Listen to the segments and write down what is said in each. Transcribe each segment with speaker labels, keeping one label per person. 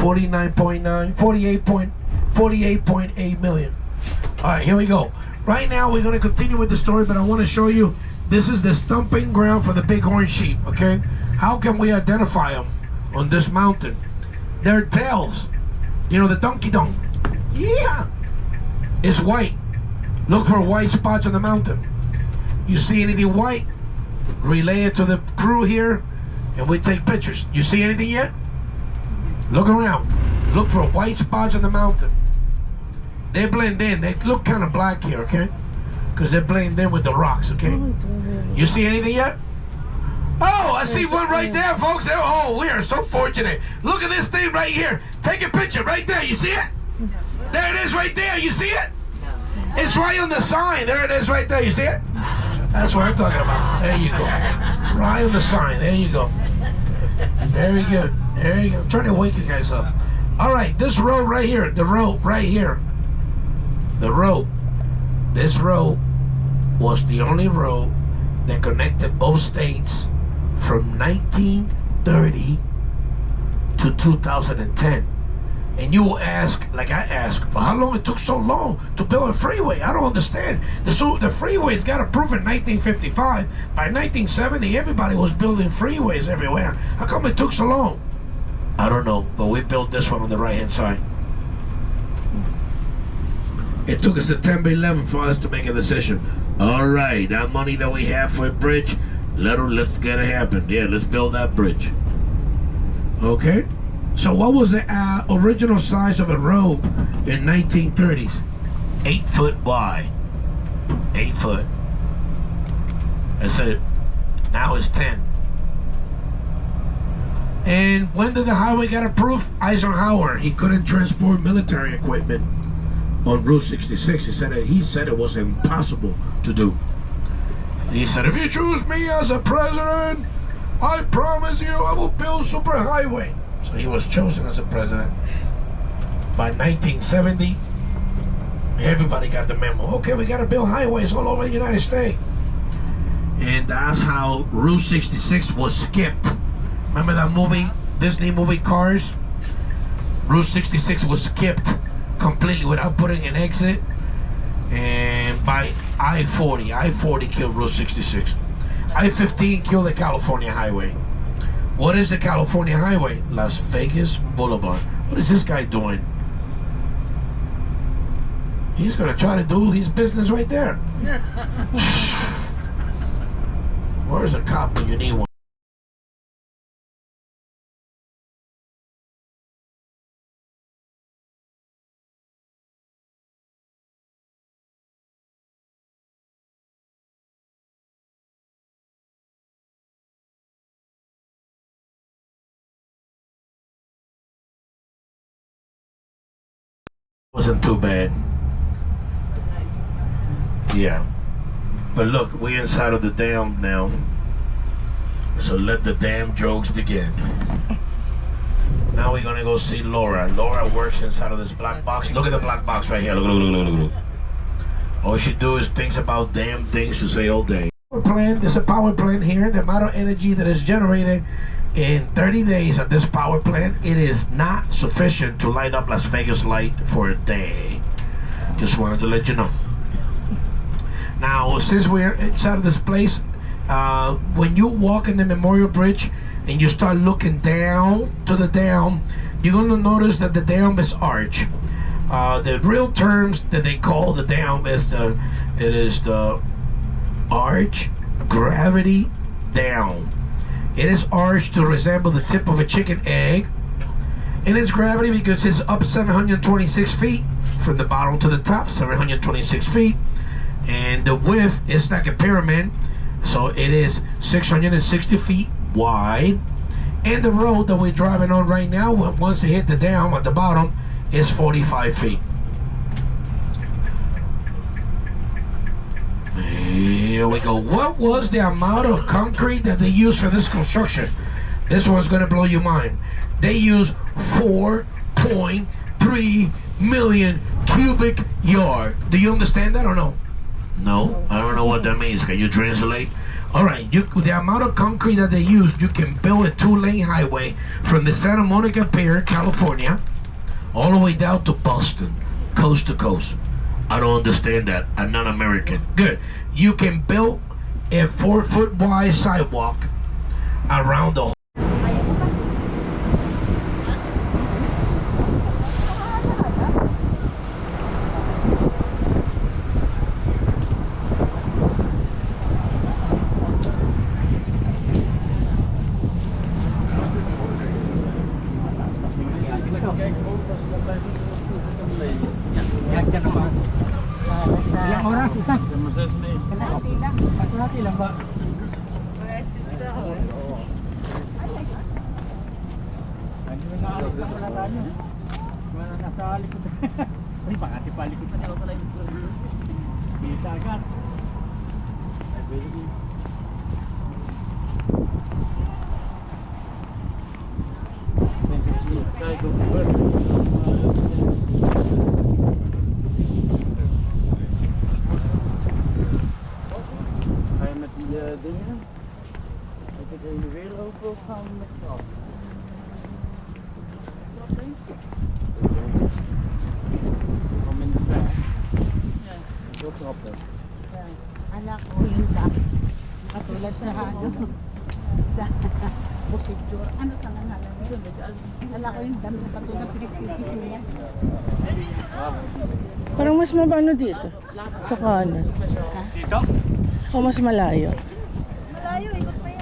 Speaker 1: 49.9, 48.8 million. All right, here we go. Right now, we're going to continue with the story, but I want to show you, this is the stomping ground for the bighorn sheep, okay? How can we identify them on this mountain? Their tails, you know, the donkey donk. Yeah. It's white. Look for white spots on the mountain. You see anything white, relay it to the crew here, and we take pictures. You see anything yet? Look around. Look for white spots on the mountain. They blend in. They look kind of black here, okay? Because they blend in with the rocks, okay? You see anything yet? Oh, I see one right there, folks. Oh, we are so fortunate. Look at this thing right here. Take a picture right there. You see it? There it is right there. You see it? It's right on the sign. There it is right there. You see it? That's what I'm talking about. There you go. Right on the sign. There you go. Very good. There you go. I'm trying to wake you guys up. All right, this road right here. The road right here. The road. This road was the only road that connected both states from 1930 to 2010. And you will ask, like I asked, for how long it took so long to build a freeway? I don't understand. The freeways got approved in 1955. By 1970, everybody was building freeways everywhere. How come it took so long? I don't know, but we built this one on the right-hand side. It took us September 11th for us to make a decision. All right, that money that we have for a bridge, let's get it happen. Yeah, let's build that bridge. Okay. So what was the original size of a road in 1930s? 8 foot wide. 8 foot. That's it. Now it's 10. And when did the highway get approved? Eisenhower. He couldn't transport military equipment on Route 66. He said it was impossible to do. He said, if you choose me as a president, I promise you I will build superhighway. So he was chosen as a president. By 1970, everybody got the memo. Okay, we got to build highways all over the United States. And that's how Route 66 was skipped. Remember that movie, Disney movie Cars? Route 66 was skipped completely without putting an exit. And by I-40 killed Route 66. I-15 killed the California Highway. What is the California Highway? Las Vegas Boulevard. What is this guy doing? He's gonna try to do his business right there. Where's a cop when you need one? Wasn't too bad. Yeah. But look, we're inside of the dam now. So let the damn jokes begin. Now we're gonna go see Laura. Laura works inside of this black box. Look at the black box right here. Look. All she do is thinks about damn things to say all day. There's a power plant here. The amount of energy that is generated in 30 days at this power plant, it is not sufficient to light up Las Vegas light for a day. Just wanted to let you know. Now, since we're inside of this place, when you walk in the Memorial Bridge and you start looking down to the dam, you're going to notice that the dam is arch. The real terms that they call the dam is the arch gravity dam. It is arched to resemble the tip of a chicken egg. And it's gravity because it's up 726 feet from the bottom to the top, 726 feet. And the width is like a pyramid, so it is 660 feet wide. And the road that we're driving on right now, once they hit the dam at the bottom, is 45 feet. Here we go. What was the amount of concrete that they used for this construction? This one's gonna blow your mind. They used 4.3 million cubic yard. Do you understand that or no? No, I don't know what that means. Can you translate? All right, with the amount of concrete that they use, you can build a 2-lane highway from the Santa Monica Pier, California, all the way down to Boston, coast to coast. I don't understand that. I'm not American. Good. You can build a 4-foot wide sidewalk around the whole.
Speaker 2: Ilang oras isa? Kalahati lang ba? Nasa likod. Ay, pakati pa likod na niya sa likod. Kita agad.
Speaker 3: Ga je met die dingen? Dat ik er weer over wil gaan met trap. Trap denk ik? Van minder ver. Ja. Veel trappen.
Speaker 4: Ja. Anak ko yung dam. Katulad sa Bukidjor. Ano sa nga nalang yun? Anak ko yung dam na katulad pinagpipit niya.
Speaker 2: Parang mas mabano dito. Sa kanan.
Speaker 3: Dito?
Speaker 2: O mas malayo.
Speaker 4: Malayo, ikot pa yan.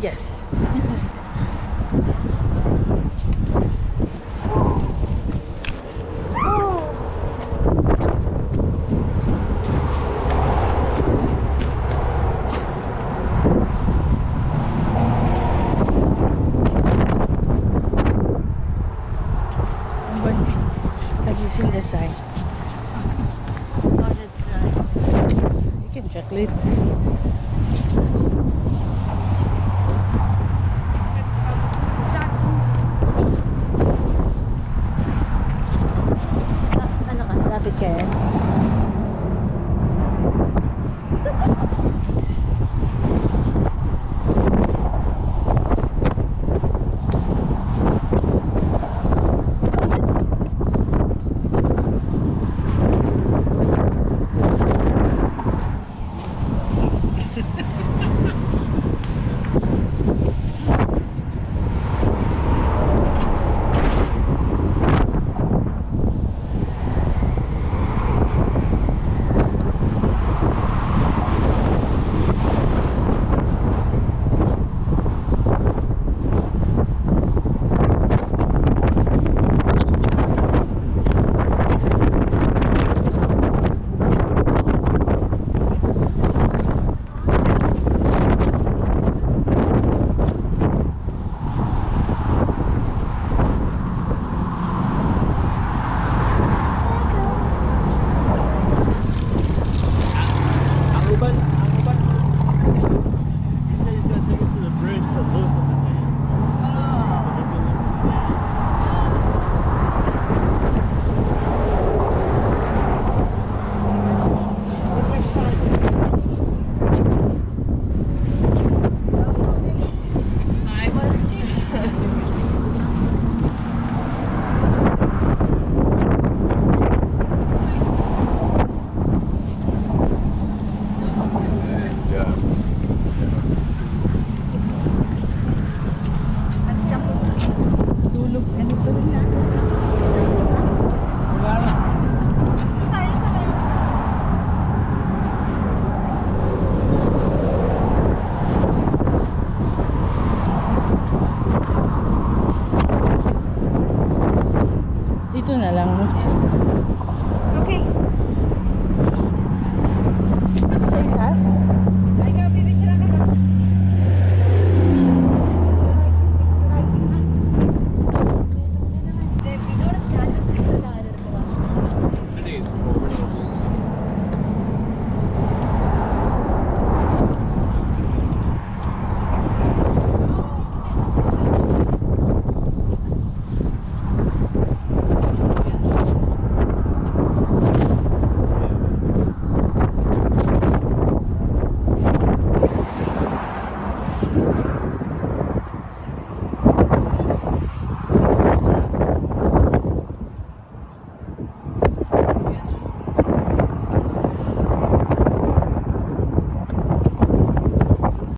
Speaker 2: Yes. Have you seen the sign?
Speaker 4: Oh, that's right.
Speaker 2: You can check later.
Speaker 4: Ano ka? Lapit ka yan?
Speaker 3: lang mo.